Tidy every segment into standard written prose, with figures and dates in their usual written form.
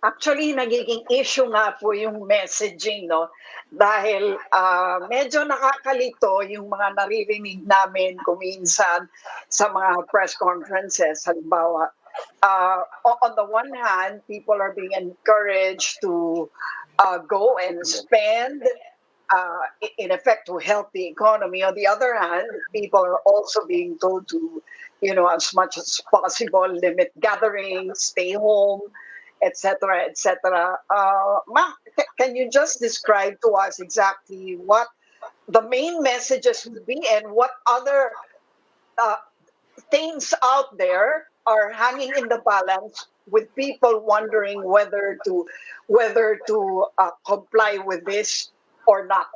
Actually, nagiging issue nga po yung messaging, no? Dahil medyo nakakalito yung mga naririnig namin kuminsan sa mga press conferences. Halimbawa, on the one hand, people are being encouraged to go and spend, in effect, to help the economy. On the other hand, people are also being told to, as much as possible, limit gatherings, stay home, etc., etc. Ma, can you just describe to us exactly what the main messages would be and what other uh, things out there are hanging in the balance with people wondering whether to comply with this or not?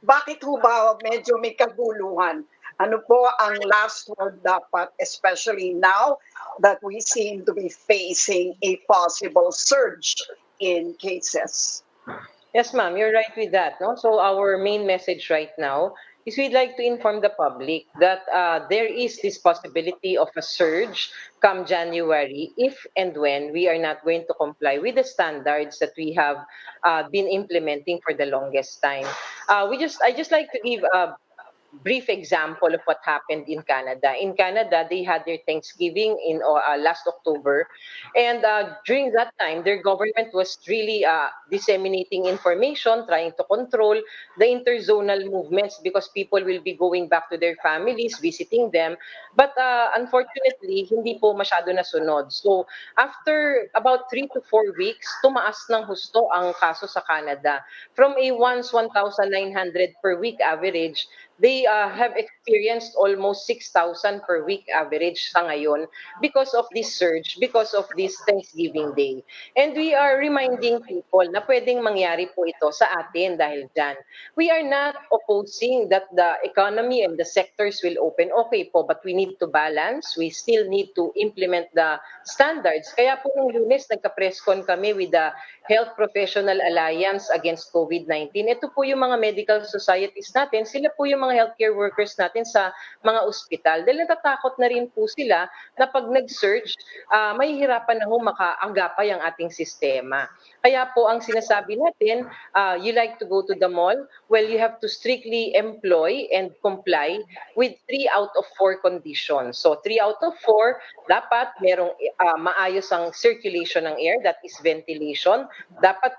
Bakit ho ba medyo may kaguluhan? Ano po ang last word dapat, especially now that we seem to be facing a possible surge in cases? Yes, ma'am, you're right with that. No? So our main message right now is we'd like to inform the public that there is this possibility of a surge come January if and when we are not going to comply with the standards that we have been implementing for the longest time. I just like to give a brief example of what happened in Canada. In Canada, they had their Thanksgiving in last October, and during that time, their government was really disseminating information, trying to control the interzonal movements because people will be going back to their families, visiting them. But unfortunately, hindi po masyado nasunod. So after about 3 to 4 weeks, tumaas ng husto ang kaso sa Canada. From a once 1,900 per week average, they have experienced almost 6,000 per week average sa ngayon because of this surge, because of this Thanksgiving Day. And we are reminding people na pwedeng mangyari po ito sa atin dahil dyan. We are not opposing that the economy and the sectors will open. Okay po, but we need to balance. We still need to implement the standards. Kaya po nung Lunes, nagka-presscon kami with the Health Professional Alliance Against COVID-19. Ito po yung mga medical societies natin. Sila po yung mga healthcare workers natin sa mga ospital. Dahil natatakot na rin po sila na pag nag-surge, mahihirapan na ho makaanggapay ang ating sistema. Kaya po ang sinasabi natin, you like to go to the mall? Well, you have to strictly employ and comply with 3 out of 4 conditions. So 3 out of 4, dapat merong maayos ang circulation ng air, that is ventilation. Dapat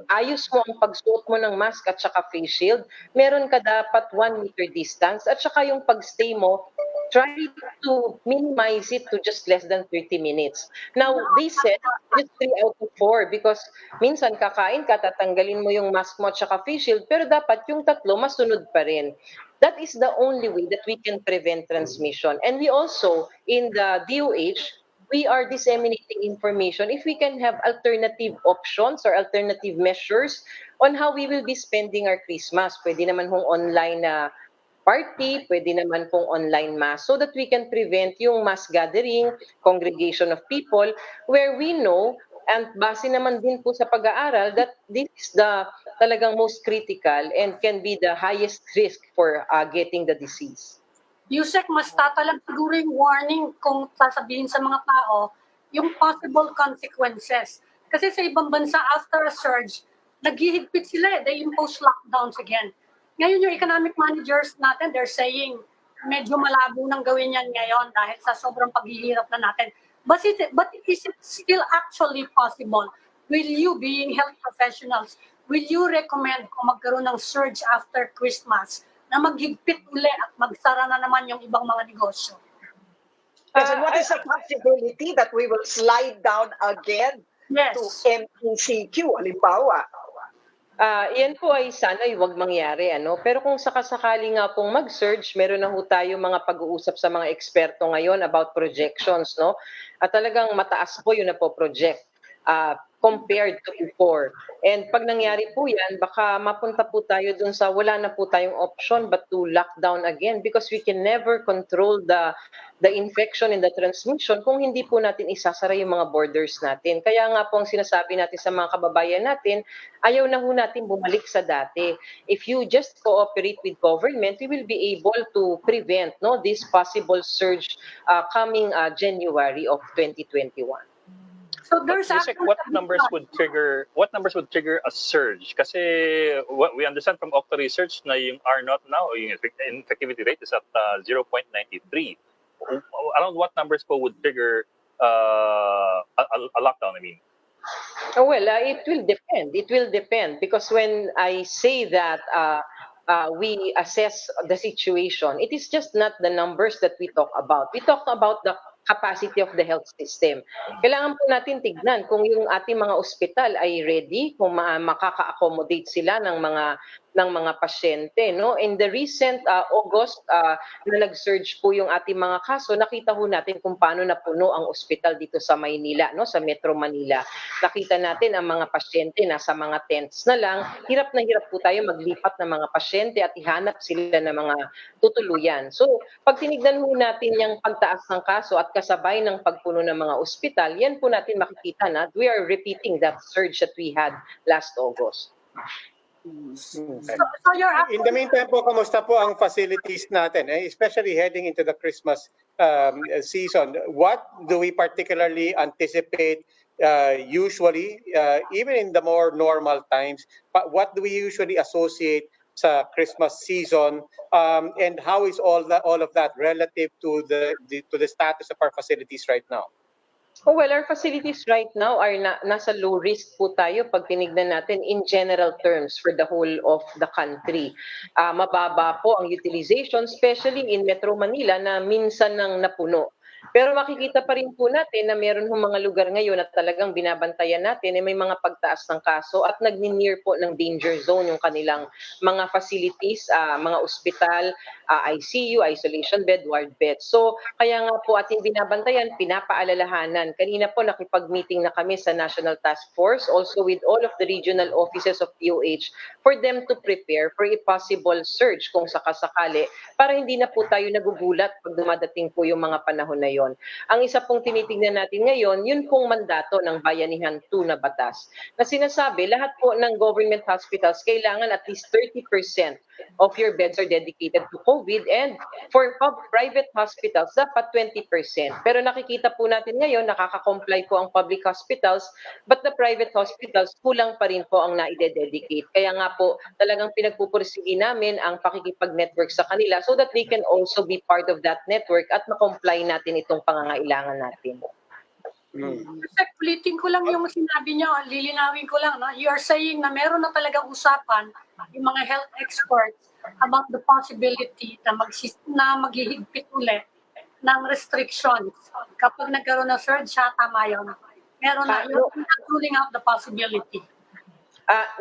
ayos mo ang pagsuot mo ng mask at saka face shield. Meron ka dapat 1 meter distance at saka yung pagstay mo, try to minimize it to just less than 30 minutes. Now, they said just 3 out of 4 because minsan kakain ka, tatanggalin mo yung mask mo at saka face shield, pero dapat yung tatlo masunod pa rin. That is the only way that we can prevent transmission. And we also, in the DOH, we are disseminating information if we can have alternative options or alternative measures on how we will be spending our Christmas. Pwede naman hong online na party, pwede naman pong online mass so that we can prevent yung mass gathering, congregation of people where we know and base naman din po sa pag-aaral that this is the talagang most critical and can be the highest risk for getting the disease. Usec, mas tatalag siguro yung warning kung sasabihin sa mga tao yung possible consequences. Kasi sa ibang bansa, after a surge, naghihigpit sila. They impose lockdowns again. Ngayon yung economic managers natin, they're saying medyo malabo nang gawin yan ngayon dahil sa sobrang paghihirap na natin. But is it still actually possible? Will you, being health professionals, will you recommend kung magkaroon ng surge after Christmas na maghigpit uli at magsara na naman yung ibang mga negosyo? What is the possibility that we will slide down again to MPCQ, halimbawa? Yan po ay sana huwag mangyari. Pero kung sakasakali nga pong mag-surge, meron na ho tayo mga pag-uusap sa mga eksperto ngayon about projections. No? At talagang mataas po yun na po project compared to before. And pag nangyari po yan, baka mapunta po tayo dun sa wala na po tayong option but to lock down again because we can never control the infection and the transmission kung hindi po natin isasara yung mga borders natin. Kaya nga po ang sinasabi natin sa mga kababayan natin, ayaw na ho natin bumalik sa dati. If you just cooperate with government, we will be able to prevent this possible surge coming January of 2021. So there's Yusek, actually what a numbers discussion. would trigger a surge? Kasi what we understand from Octa Research na yung R naught now, yung infectivity rate is at 0.93. Around what numbers po would trigger a lockdown, I mean? Oh, well, it will depend. It will depend because when I say that we assess the situation, it is just not the numbers that we talk about. We talk about the capacity of the health system. Kailangan po natin tignan kung yung ating mga ospital ay ready, kung makaka-accommodate sila ng mga pasyente, no? In the recent August na nag-surge po yung ating mga kaso, nakita ho natin kung paano napuno ang ospital dito sa Maynila, no, sa Metro Manila. Nakita natin ang mga pasyente nasa mga tents na lang. Hirap na hirap po tayo maglipat ng mga pasyente at ihanap sila ng mga tutuluyan. So, pag tinignan ho natin yung pagtaas ng kaso at kasabay ng pagpuno ng mga ospital, yan po natin makikita na we are repeating that surge that we had last August. So Okay. you're In the meantime po, kamusta po ang facilities natin, especially heading into the Christmas season? What do we particularly anticipate usually, even in the more normal times, but what do we usually associate sa Christmas season, and how is all of that relative to the status of our facilities right now? Oh, well, our facilities right now are nasa low risk po tayo pag tinignan natin in general terms for the whole of the country. Mababa po ang utilization, especially in Metro Manila na minsan nang napuno. Pero makikita pa rin po natin na meron hong mga lugar ngayon na talagang binabantayan natin may mga pagtaas ng kaso at nagni-near po ng danger zone yung kanilang mga facilities, mga ospital, ICU, isolation bed, ward bed. So kaya nga po ating binabantayan, pinapaalalahanan. Kanina po nakipag-meeting na kami sa National Task Force, also with all of the regional offices of DOH for them to prepare for a possible surge kung sakasakali para hindi na po tayo nagugulat pag dumadating po yung mga panahon na yon. Ang isa pong tinitingnan natin ngayon, yun pong mandato ng Bayanihan 2 na batas na sinasabi lahat po ng government hospitals kailangan at least 30% of your beds are dedicated to COVID, and for private hospitals dapat 20%. Pero nakikita po natin ngayon nakaka-comply po ang public hospitals but the private hospitals kulang pa rin po ang naide-dedicate. Kaya nga po talagang pinagpupursige namin ang pakikipag-network sa kanila so that they can also be part of that network at ma-comply natin itong pangangailangan natin. Perfect, ulitin ko lang yung sinabi niyo, lilinawin ko lang, no? You are saying na meron na talagang usapan yung mga health experts about the possibility na maghihigpit ulit ng restrictions kapag nagkaroon ng surge, tama yun. Meron na, you're not ruling out the possibility.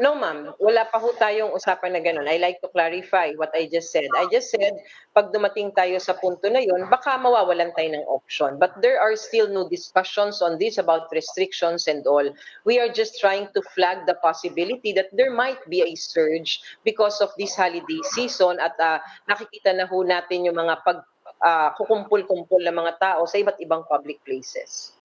No, ma'am. Wala pa ho tayong usapan na ganun. I like to clarify what I just said. I just said, pag dumating tayo sa punto na yun, baka mawawalan tayo ng option. But there are still no discussions on this about restrictions and all. We are just trying to flag the possibility that there might be a surge because of this holiday season at nakikita na ho natin yung mga kukumpul-kumpul na mga tao sa iba't ibang public places.